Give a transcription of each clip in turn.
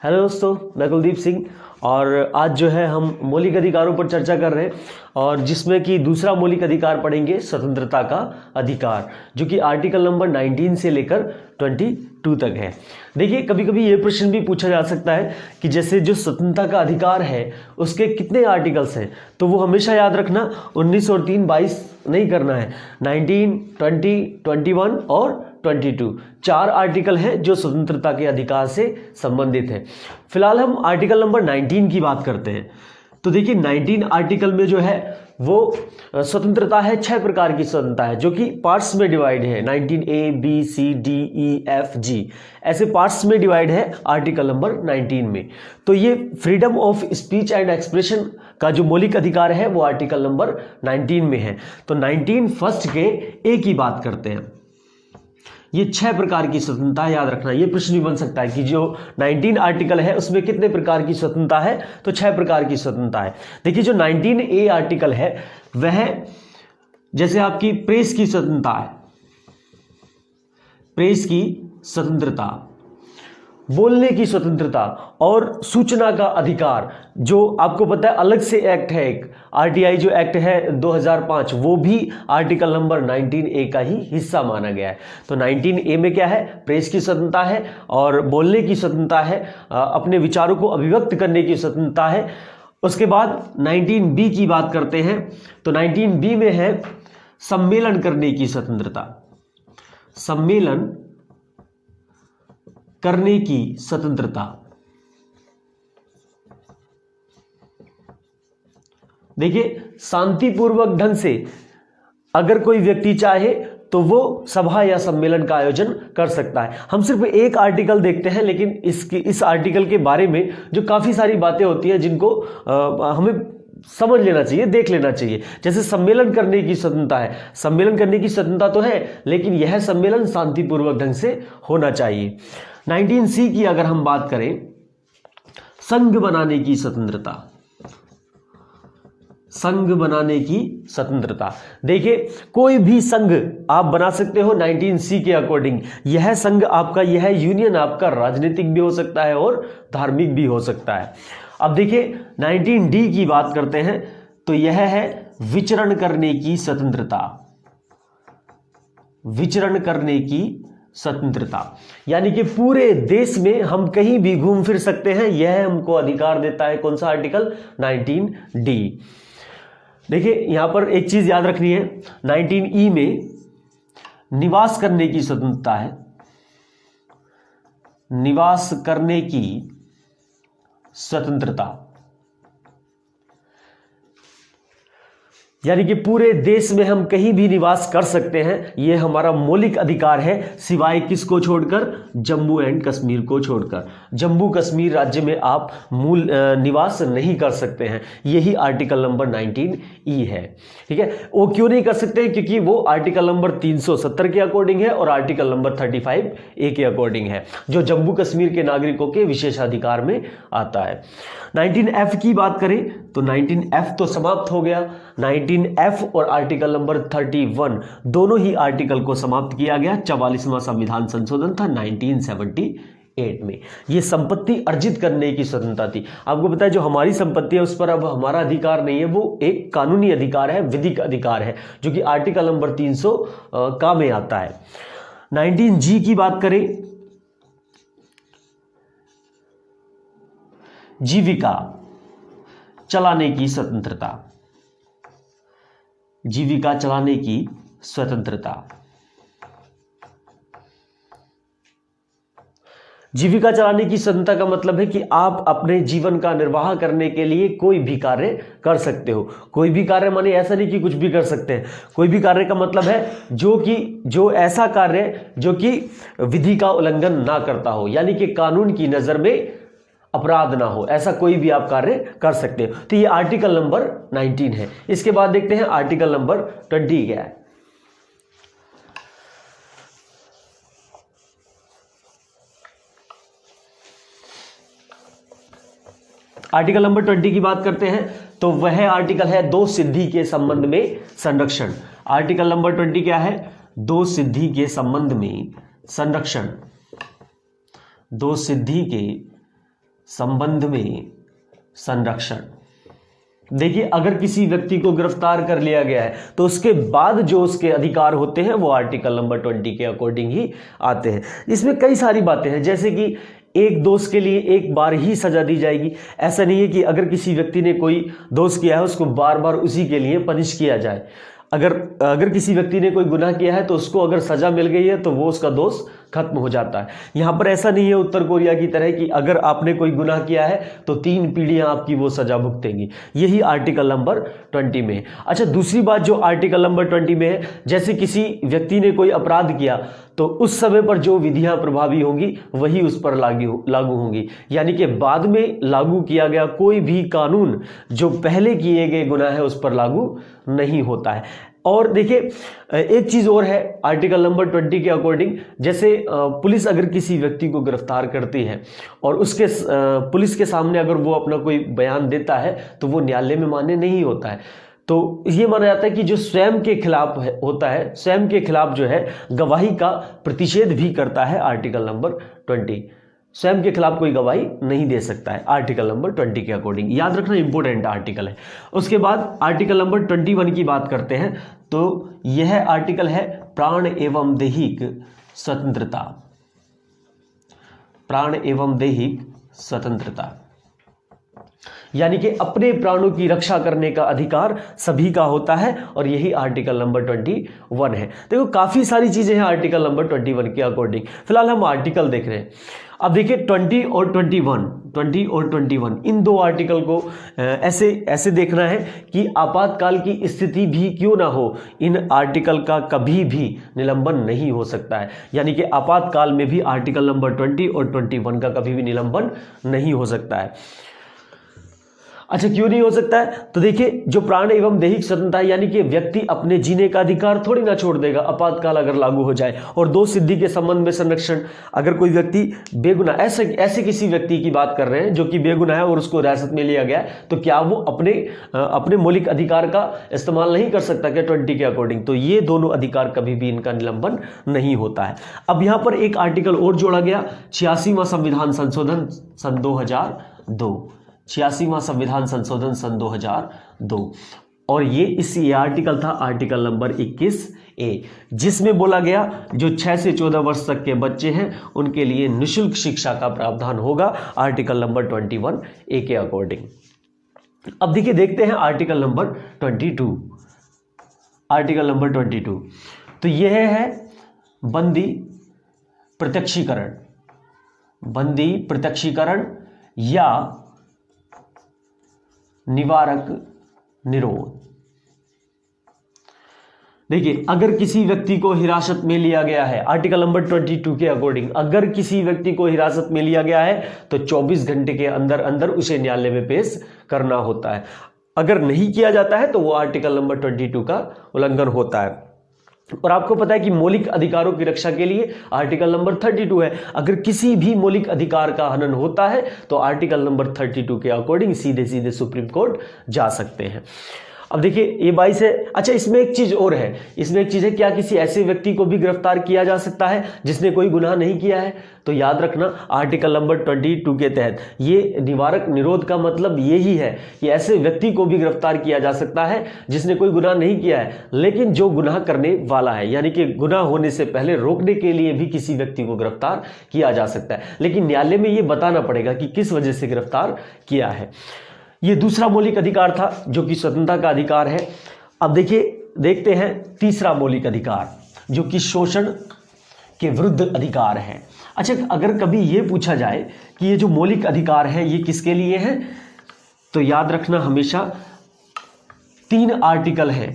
Hello दोस्तों, मैं कुलदीप सिंह और आज जो है हम मौलिक अधिकारों पर चर्चा कर रहे हैं और जिसमें कि दूसरा मौलिक अधिकार पढ़ेंगे स्वतंत्रता का अधिकार, जो कि आर्टिकल नंबर 19 से लेकर 22 तक है। देखिए, कभी कभी ये प्रश्न भी पूछा जा सकता है कि जैसे जो स्वतंत्रता का अधिकार है उसके कितने आर्टिकल्स हैं, तो वो हमेशा याद रखना 19 और 3 22 नहीं करना है, 19, 20, 21 और 22 चार आर्टिकल हैं जो स्वतंत्रता के अधिकार से संबंधित है। फिलहाल हम आर्टिकल नंबर 19 की बात करते हैं। तो देखिए, 19 आर्टिकल में जो है वो स्वतंत्रता है, 6 प्रकार की स्वतंत्रता है जो कि पार्ट्स में डिवाइड है। 19A, B, C, D, E, F, G ऐसे पार्ट्स में डिवाइड है आर्टिकल नंबर 19 में। तो ये freedom of speech and expression का जो मौलिक अधिकार है वो आर्टिकल नंबर 19 में है। तो 19 फर्स्ट के ए की बात करते हैं। ये 6 प्रकार की स्वतंत्रता याद रखना। ये प्रश्न भी बन सकता है कि जो 19 आर्टिकल है उसमें कितने प्रकार की स्वतंत्रता है, तो 6 प्रकार की स्वतंत्रता है। देखिए, जो 19A आर्टिकल है वह जैसे आपकी प्रेस की स्वतंत्रता है, प्रेस की स्वतंत्रता, बोलने की स्वतंत्रता और सूचना का अधिकार, जो आपको पता है अलग से एक्ट है एक आरटीआई जो एक्ट है 2005, वो भी आर्टिकल नंबर 19A का ही हिस्सा माना गया है। तो 19A में क्या है, प्रेस की स्वतंत्रता है और बोलने की स्वतंत्रता है, अपने विचारों को अभिव्यक्त करने की स्वतंत्रता है। उसके बाद 19B की बात करते हैं। तो 19B में है सम्मेलन करने की स्वतंत्रता, सम्मेलन करने की स्वतंत्रता। देखिए, शांतिपूर्वक ढंग से अगर कोई व्यक्ति चाहे तो वो सभा या सम्मेलन का आयोजन कर सकता है। हम सिर्फ एक आर्टिकल देखते हैं, लेकिन इस आर्टिकल के बारे में जो काफी सारी बातें होती हैं जिनको हमें समझ लेना चाहिए, देख लेना चाहिए। जैसे सम्मेलन करने की स्वतंत्रता है, सम्मेलन करने की स्वतंत्रता तो है लेकिन यह सम्मेलन शांतिपूर्वक ढंग से होना चाहिए। 19C की अगर हम बात करें, संघ बनाने की स्वतंत्रता, संघ बनाने की स्वतंत्रता। देखिए, कोई भी संघ आप बना सकते हो 19C के अकॉर्डिंग। यह संघ आपका, यह यूनियन आपका राजनीतिक भी हो सकता है और धार्मिक भी हो सकता है। अब देखिए 19D की बात करते हैं। तो यह है विचरण करने की स्वतंत्रता, विचरण करने की स्वतंत्रता, यानी कि पूरे देश में हम कहीं भी घूम फिर सकते हैं, यह हमको अधिकार देता है। कौन सा आर्टिकल? 19D। देखिए, यहां पर एक चीज याद रखनी है, 19E में निवास करने की स्वतंत्रता है, निवास करने की स्वतंत्रता, यानी कि पूरे देश में हम कहीं भी निवास कर सकते हैं, यह हमारा मौलिक अधिकार है, सिवाय किसको छोड़कर? जम्मू एंड कश्मीर को छोड़कर। जम्मू कश्मीर राज्य में आप मूल निवास नहीं कर सकते हैं, यही आर्टिकल नंबर 19E है। ठीक है, वो क्यों नहीं कर सकते? क्योंकि वो आर्टिकल नंबर 370 के अकॉर्डिंग है और आर्टिकल नंबर 35A के अकॉर्डिंग है, जो जम्मू कश्मीर के नागरिकों के विशेषाधिकार में आता है। 19F की बात करें तो 19F तो समाप्त हो गया। 19F और आर्टिकल नंबर 31 दोनों ही आर्टिकल को समाप्त किया गया। 44वां संविधान संशोधन था 1978 में। यह संपत्ति अर्जित करने की स्वतंत्रता थी। आपको पता है जो हमारी संपत्ति है उस पर अब हमारा अधिकार नहीं है, वो एक कानूनी अधिकार है, विधिक अधिकार है, जो कि आर्टिकल नंबर 300 का में आता है। 19G की बात करें, जीविका चलाने की स्वतंत्रता, जीविका चलाने की स्वतंत्रता। जीविका चलाने की स्वतंत्रता का मतलब है कि आप अपने जीवन का निर्वाह करने के लिए कोई भी कार्य कर सकते हो। कोई भी कार्य माने ऐसा नहीं कि कुछ भी कर सकते हैं, कोई भी कार्य का मतलब है जो ऐसा कार्य जो कि विधि का उल्लंघन ना करता हो, यानी कि कानून की नजर में अपराध ना हो, ऐसा कोई भी आप कार्य कर सकते हो। तो ये आर्टिकल नंबर 19 है। इसके बाद देखते हैं आर्टिकल नंबर 20 क्या है। आर्टिकल नंबर 20 की बात करते हैं तो वह आर्टिकल है दो सिद्धि के संबंध में संरक्षण। आर्टिकल नंबर 20 क्या है? दो सिद्धि के संबंध में संरक्षण, दो सिद्धि के संबंध में संरक्षण। देखिए, अगर किसी व्यक्ति को गिरफ्तार कर लिया गया है तो उसके बाद जो उसके अधिकार होते हैं वो आर्टिकल नंबर 20 के अकॉर्डिंग ही आते हैं। इसमें कई सारी बातें हैं, जैसे कि एक दोष के लिए एक बार ही सजा दी जाएगी। ऐसा नहीं है कि अगर किसी व्यक्ति ने कोई दोष किया है उसको बार बार उसी के लिए पनिश किया जाए। अगर किसी व्यक्ति ने कोई गुनाह किया है तो उसको अगर सजा मिल गई है तो वो उसका दोष खत्म हो जाता है। यहां पर ऐसा नहीं है उत्तर कोरिया की तरह कि अगर आपने कोई गुनाह किया है तो 3 पीढ़ियां आपकी वो सजा भुगतेंगी। यही आर्टिकल नंबर 20 में है। अच्छा, दूसरी बात जो आर्टिकल नंबर 20 में है, जैसे किसी व्यक्ति ने कोई अपराध किया तो उस समय पर जो विधियां प्रभावी होंगी वही उस पर लागू होंगी। यानी कि बाद में लागू किया गया कोई भी कानून जो पहले किए गए गुनाह है उस पर लागू नहीं होता है। और देखिए, एक चीज और है आर्टिकल नंबर 20 के अकॉर्डिंग, जैसे पुलिस अगर किसी व्यक्ति को गिरफ्तार करती है और उसके पुलिस के सामने अगर वो अपना कोई बयान देता है तो वो न्यायालय में मान्य नहीं होता है। तो ये माना जाता है कि जो स्वयं के खिलाफ होता है, स्वयं के खिलाफ जो है गवाही का प्रतिषेध भी करता है आर्टिकल नंबर 20। स्वयं के खिलाफ कोई गवाही नहीं दे सकता है आर्टिकल नंबर 20 के अकॉर्डिंग। याद रखना, इंपॉर्टेंट आर्टिकल है। उसके बाद आर्टिकल नंबर 21 की बात करते हैं तो यह आर्टिकल है प्राण एवं दैहिक स्वतंत्रता। प्राण एवं दैहिक स्वतंत्रता यानी कि अपने प्राणों की रक्षा करने का अधिकार सभी का होता है और यही आर्टिकल नंबर 21 है। देखो, काफी सारी चीजें हैं आर्टिकल नंबर 21 के अकॉर्डिंग। फिलहाल हम आर्टिकल देख रहे हैं। अब देखिए 20 और 21 इन दो आर्टिकल को ऐसे देखना है कि आपातकाल की स्थिति भी क्यों ना हो, इन आर्टिकल का कभी भी निलंबन नहीं हो सकता है। यानी कि आपातकाल में भी आर्टिकल नंबर 20 और 21 का कभी भी निलंबन नहीं हो सकता है। अच्छा, क्यों नहीं हो सकता है? तो देखिए, जो प्राण एवं दैहिक स्वतंत्रता है यानी कि व्यक्ति अपने जीने का अधिकार थोड़ी ना छोड़ देगा आपातकाल अगर लागू हो जाए। और दोष सिद्धि के संबंध में संरक्षण, अगर कोई व्यक्ति बेगुनाह, ऐसे किसी व्यक्ति की बात कर रहे हैं जो कि बेगुनाह है और उसको हिरासत में लिया गया है, तो क्या वो अपने मौलिक अधिकार का इस्तेमाल नहीं कर सकता क्या 20 के अकॉर्डिंग? तो ये दोनों अधिकार कभी भी इनका निलंबन नहीं होता है। अब यहां पर एक आर्टिकल और जोड़ा गया, 86वां संविधान संशोधन सन 2002। 86वां संविधान संशोधन सन 2002 और ये आर्टिकल था आर्टिकल नंबर 21A, जिसमें बोला गया जो 6 से 14 वर्ष तक के बच्चे हैं उनके लिए निःशुल्क शिक्षा का प्रावधान होगा आर्टिकल नंबर 21A के अकॉर्डिंग। अब देखिए, देखते हैं आर्टिकल नंबर 22। आर्टिकल नंबर 22 तो यह है बंदी प्रत्यक्षीकरण। बंदी प्रत्यक्षीकरण या निवारक निरोध। देखिए, अगर किसी व्यक्ति को हिरासत में लिया गया है आर्टिकल नंबर 22 के अकॉर्डिंग, अगर किसी व्यक्ति को हिरासत में लिया गया है तो 24 घंटे के अंदर अंदर उसे न्यायालय में पेश करना होता है। अगर नहीं किया जाता है तो वो आर्टिकल नंबर 22 का उल्लंघन होता है। और आपको पता है कि मौलिक अधिकारों की रक्षा के लिए आर्टिकल नंबर 32 है। अगर किसी भी मौलिक अधिकार का हनन होता है तो आर्टिकल नंबर 32 के अकॉर्डिंग सीधे सुप्रीम कोर्ट जा सकते हैं। अब देखिए, ये 22 है। अच्छा, इसमें एक चीज और है, क्या किसी ऐसे व्यक्ति को भी गिरफ्तार किया जा सकता है जिसने कोई गुनाह नहीं किया है? तो याद रखना, आर्टिकल नंबर 22 के तहत ये निवारक निरोध का मतलब यही है कि ऐसे व्यक्ति को भी गिरफ्तार किया जा सकता है जिसने कोई गुनाह नहीं किया है लेकिन जो गुनाह करने वाला है, यानी कि गुनाह होने से पहले रोकने के लिए भी किसी व्यक्ति को गिरफ्तार किया जा सकता है। लेकिन न्यायालय में ये बताना पड़ेगा कि किस वजह से गिरफ्तार किया है। ये दूसरा मौलिक अधिकार था जो कि स्वतंत्रता का अधिकार है। अब देखिए, देखते हैं तीसरा मौलिक अधिकार जो कि शोषण के विरुद्ध अधिकार है। अच्छा, अगर कभी ये पूछा जाए कि ये जो मौलिक अधिकार है ये किसके लिए है, तो याद रखना हमेशा 3 आर्टिकल है।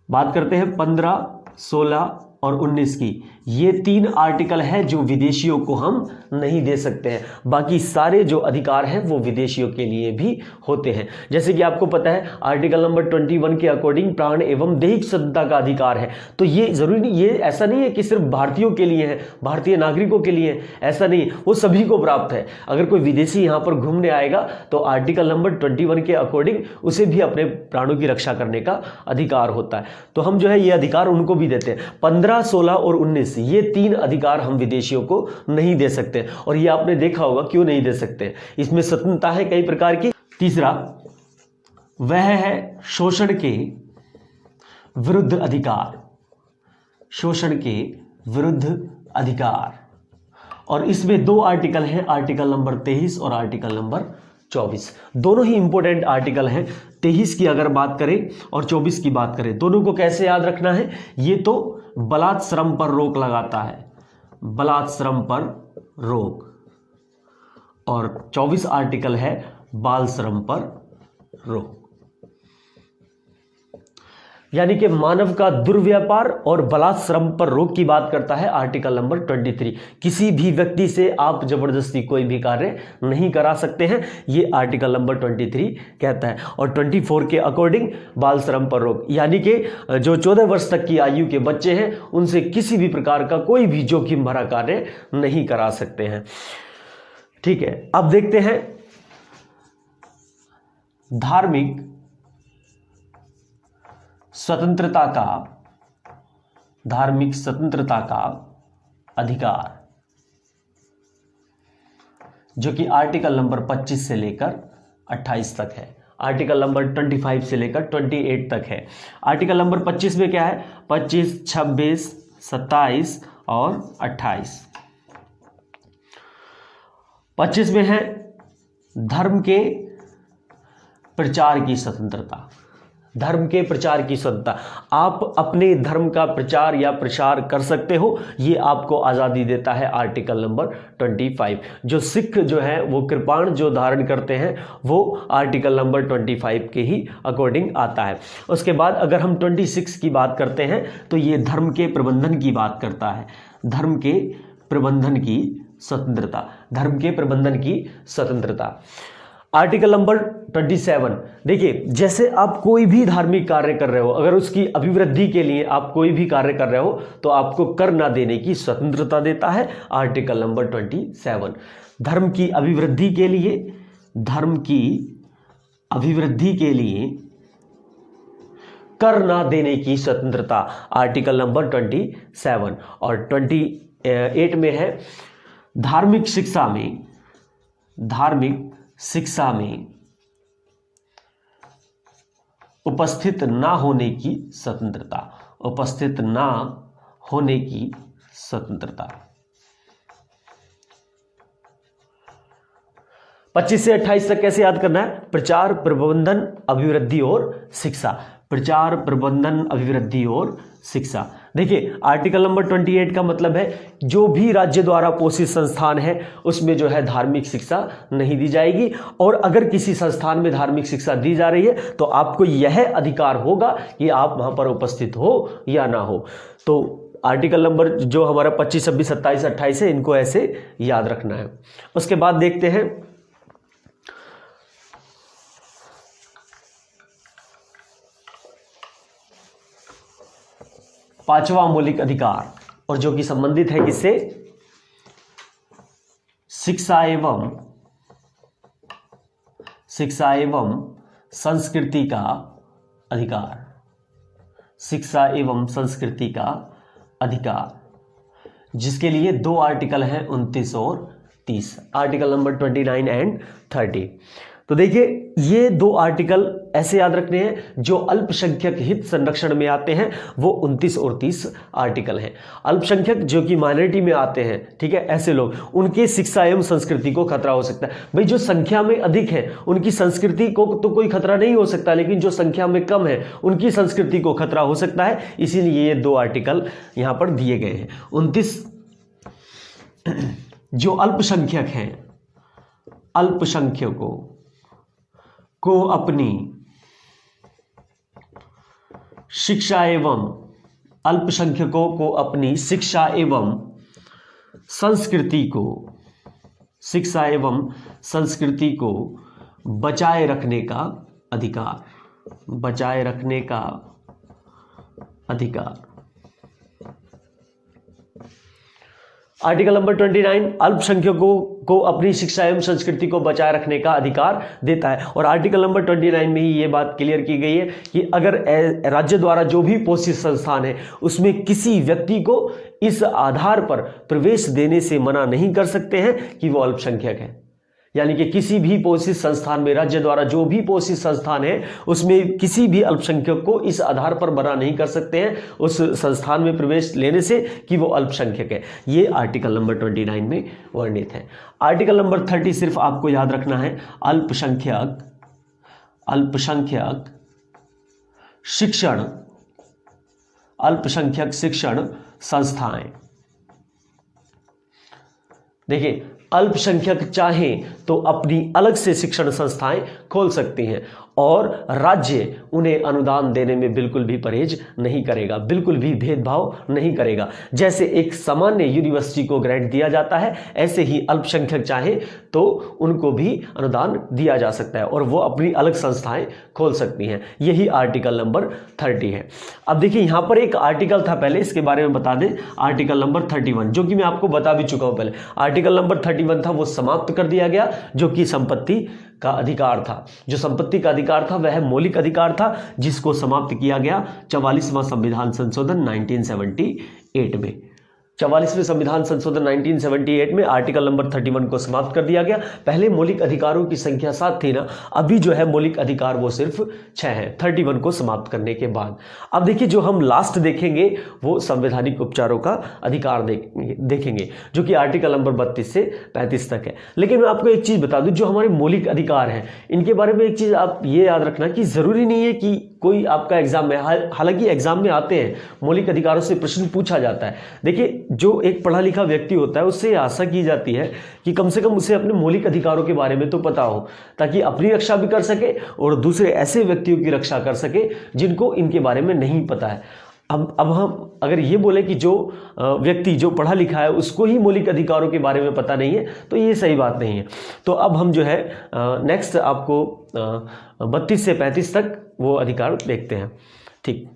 बात करते हैं 15, 16 और 19 की। ये 3 आर्टिकल है जो विदेशियों को हम नहीं दे सकते हैं। बाकी सारे जो अधिकार हैं वो विदेशियों के लिए भी होते हैं। जैसे कि आपको पता है आर्टिकल नंबर 21 के अकॉर्डिंग प्राण एवं दैहिक स्वतंत्रता का अधिकार है। तो ये जरूरी नहीं, ये ऐसा नहीं है कि सिर्फ भारतीयों के लिए है, भारतीय नागरिकों के लिए, ऐसा नहीं, वो सभी को प्राप्त है। अगर कोई विदेशी यहाँ पर घूमने आएगा तो आर्टिकल नंबर 21 के अकॉर्डिंग उसे भी अपने प्राणों की रक्षा करने का अधिकार होता है। तो हम जो है ये अधिकार उनको भी देते हैं। 15, 16 और 19 ये 3 अधिकार हम विदेशियों को नहीं दे सकते। और ये आपने देखा होगा क्यों नहीं दे सकते, इसमें स्वतंत्रता है कई प्रकार की। तीसरा वह है शोषण के विरुद्ध अधिकार, शोषण के विरुद्ध अधिकार। और इसमें 2 आर्टिकल हैं, आर्टिकल नंबर 23 और आर्टिकल नंबर 24। दोनों ही इंपॉर्टेंट आर्टिकल हैं। 23 की अगर बात करें और 24 की बात करें, दोनों को कैसे याद रखना है? ये तो बलात् श्रम पर रोक लगाता है, बलात् श्रम पर रोक, और 24 आर्टिकल है बाल श्रम पर रोक। यानी कि मानव का दुर्व्यापार और बलात् श्रम पर रोक की बात करता है आर्टिकल नंबर 23। किसी भी व्यक्ति से आप जबरदस्ती कोई भी कार्य नहीं करा सकते हैं, ये आर्टिकल नंबर 23 कहता है। और 24 के अकॉर्डिंग बाल श्रम पर रोक, यानी कि जो 14 वर्ष तक की आयु के बच्चे हैं उनसे किसी भी प्रकार का कोई भी जोखिम भरा कार्य नहीं करा सकते हैं। ठीक है, अब देखते हैं धार्मिक स्वतंत्रता का, धार्मिक स्वतंत्रता का अधिकार, जो कि आर्टिकल नंबर 25 से लेकर 28 तक है। आर्टिकल नंबर 25 से लेकर 28 तक है। आर्टिकल नंबर 25 में क्या है? 25, 26, 27 और 28। 25 में है धर्म के प्रचार की स्वतंत्रता, धर्म के प्रचार की स्वतंत्रता। आप अपने धर्म का प्रचार या प्रसार कर सकते हो, ये आपको आज़ादी देता है आर्टिकल नंबर 25। जो सिख जो है वो कृपाण जो धारण करते हैं वो आर्टिकल नंबर 25 के ही अकॉर्डिंग आता है। उसके बाद अगर हम 26 की बात करते हैं तो ये धर्म के प्रबंधन की बात करता है, धर्म के प्रबंधन की स्वतंत्रता, धर्म के प्रबंधन की स्वतंत्रता। आर्टिकल नंबर 27, देखिए जैसे आप कोई भी धार्मिक कार्य कर रहे हो, अगर उसकी अभिवृद्धि के लिए आप कोई भी कार्य कर रहे हो तो आपको कर ना देने की स्वतंत्रता देता है आर्टिकल नंबर 27। धर्म की अभिवृद्धि के लिए, धर्म की अभिवृद्धि के लिए कर ना देने की स्वतंत्रता आर्टिकल नंबर 27। और 28 में है धार्मिक शिक्षा में, धार्मिक शिक्षा में उपस्थित ना होने की स्वतंत्रता, उपस्थित ना होने की स्वतंत्रता। 25 से 28 तक कैसे याद करना है? प्रचार, प्रबंधन, अभिवृद्धि और शिक्षा, प्रचार, प्रबंधन, अभिवृद्धि और शिक्षा। देखिए आर्टिकल नंबर 28 का मतलब है जो भी राज्य द्वारा पोषित संस्थान है उसमें जो है धार्मिक शिक्षा नहीं दी जाएगी, और अगर किसी संस्थान में धार्मिक शिक्षा दी जा रही है तो आपको यह अधिकार होगा कि आप वहां पर उपस्थित हो या ना हो। तो आर्टिकल नंबर जो हमारा 25, 26, 27, 28 है, इनको ऐसे याद रखना है। उसके बाद देखते हैं पांचवा मौलिक अधिकार, और जो कि संबंधित है किससे? शिक्षा एवं संस्कृति का अधिकार, शिक्षा एवं संस्कृति का अधिकार, जिसके लिए 2 आर्टिकल हैं 29 और 30, आर्टिकल नंबर 29 एंड 30। तो देखिए ये 2 आर्टिकल ऐसे याद रखने हैं जो अल्पसंख्यक हित संरक्षण में आते हैं, वो 29 और 30 आर्टिकल हैं। अल्पसंख्यक जो कि माइनॉरिटी में आते हैं, ठीक है, ऐसे लोग, उनके शिक्षा एवं संस्कृति को खतरा हो सकता है। भाई जो संख्या में अधिक है उनकी संस्कृति को तो कोई खतरा नहीं हो सकता, लेकिन जो संख्या में कम है उनकी संस्कृति को खतरा हो सकता है, इसीलिए ये 2 आर्टिकल यहां पर दिए गए हैं। 29 जो अल्पसंख्यक हैं, अल्पसंख्यकों को अपनी शिक्षा एवं, अल्पसंख्यकों को अपनी शिक्षा एवं संस्कृति को, शिक्षा एवं संस्कृति को बचाए रखने का अधिकार, बचाए रखने का अधिकार। आर्टिकल नंबर 29 अल्पसंख्यकों को अपनी शिक्षा एवं संस्कृति को बचाए रखने का अधिकार देता है। और आर्टिकल नंबर 29 में ही ये बात क्लियर की गई है कि अगर राज्य द्वारा जो भी पोषित संस्थान है उसमें किसी व्यक्ति को इस आधार पर प्रवेश देने से मना नहीं कर सकते हैं कि वो अल्पसंख्यक है। यानी कि किसी भी पोषित संस्थान में, राज्य द्वारा जो भी पोषित संस्थान है उसमें किसी भी अल्पसंख्यक को इस आधार पर मना नहीं कर सकते हैं उस संस्थान में प्रवेश लेने से कि वो अल्पसंख्यक है। ये आर्टिकल नंबर 29 में वर्णित है। आर्टिकल नंबर 30 सिर्फ आपको याद रखना है, अल्पसंख्यक शिक्षण संस्थाएं। देखिए, अल्पसंख्यक चाहें तो अपनी अलग से शिक्षण संस्थाएं खोल सकती हैं और राज्य उन्हें अनुदान देने में बिल्कुल भी परहेज नहीं करेगा, बिल्कुल भी भेदभाव नहीं करेगा। जैसे एक सामान्य यूनिवर्सिटी को ग्रांट दिया जाता है, ऐसे ही अल्पसंख्यक चाहे तो उनको भी अनुदान दिया जा सकता है और वो अपनी अलग संस्थाएं खोल सकती हैं। यही आर्टिकल नंबर 30 है। अब देखिए, यहां पर एक आर्टिकल था पहले, इसके बारे में बता दें, आर्टिकल नंबर 31, जो कि मैं आपको बता भी चुका हूं पहले। आर्टिकल नंबर 31 था वो समाप्त कर दिया गया, जो कि संपत्ति का अधिकार था। जो संपत्ति का अधिकार था वह मौलिक अधिकार था, जिसको समाप्त किया गया 44वां संविधान संशोधन 1978 में। 44वें संविधान संशोधन 1978 में आर्टिकल नंबर 31 को समाप्त कर दिया गया। पहले मौलिक अधिकारों की संख्या 7 थी ना, अभी जो है मौलिक अधिकार वो सिर्फ 6 हैं 31 को समाप्त करने के बाद। अब देखिए, जो हम लास्ट देखेंगे वो संवैधानिक उपचारों का अधिकार देखेंगे, जो कि आर्टिकल नंबर 32 से 35 तक है। लेकिन मैं आपको एक चीज बता दूं, जो हमारे मौलिक अधिकार हैं इनके बारे में एक चीज आप ये याद रखना कि जरूरी नहीं है कि कोई आपका एग्जाम में, हालांकि एग्जाम में आते हैं मौलिक अधिकारों से प्रश्न पूछा जाता है। देखिए, जो एक पढ़ा लिखा व्यक्ति होता है उससे आशा की जाती है कि कम से कम उसे अपने मौलिक अधिकारों के बारे में तो पता हो, ताकि अपनी रक्षा भी कर सके और दूसरे ऐसे व्यक्तियों की रक्षा कर सके जिनको इनके बारे में नहीं पता है। अब हम अगर ये बोले कि जो व्यक्ति जो पढ़ा लिखा है उसको ही मौलिक अधिकारों के बारे में पता नहीं है, तो ये सही बात नहीं है। तो अब हम जो है नेक्स्ट आपको 32 से 35 तक वो अधिकार देखते हैं। ठीक।